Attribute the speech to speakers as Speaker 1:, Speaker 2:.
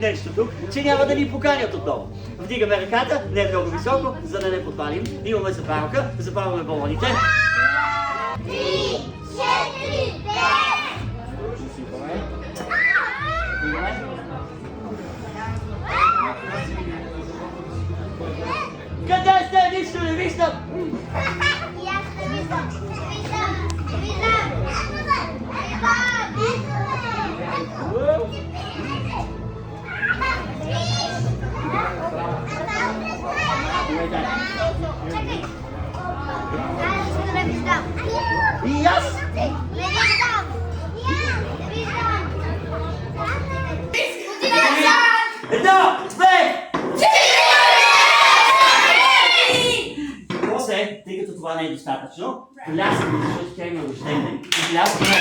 Speaker 1: нещо тук, че няма да ни поканят отново. Вдигаме ръката, не много високо, за да не подпалим. Имаме запалка, запалваме балоните.
Speaker 2: 3, 4, 5.
Speaker 1: Засипаме. Вдигаме. Къде сте? Нищо не виждам!
Speaker 2: И аз не виждам. Чакай. Аз не виждам.
Speaker 1: И аз!
Speaker 2: Не виждам.
Speaker 1: Едно, две! После, тъй като това не е достатъчно, пляскаме, защото тя има рождение. И пляскаме.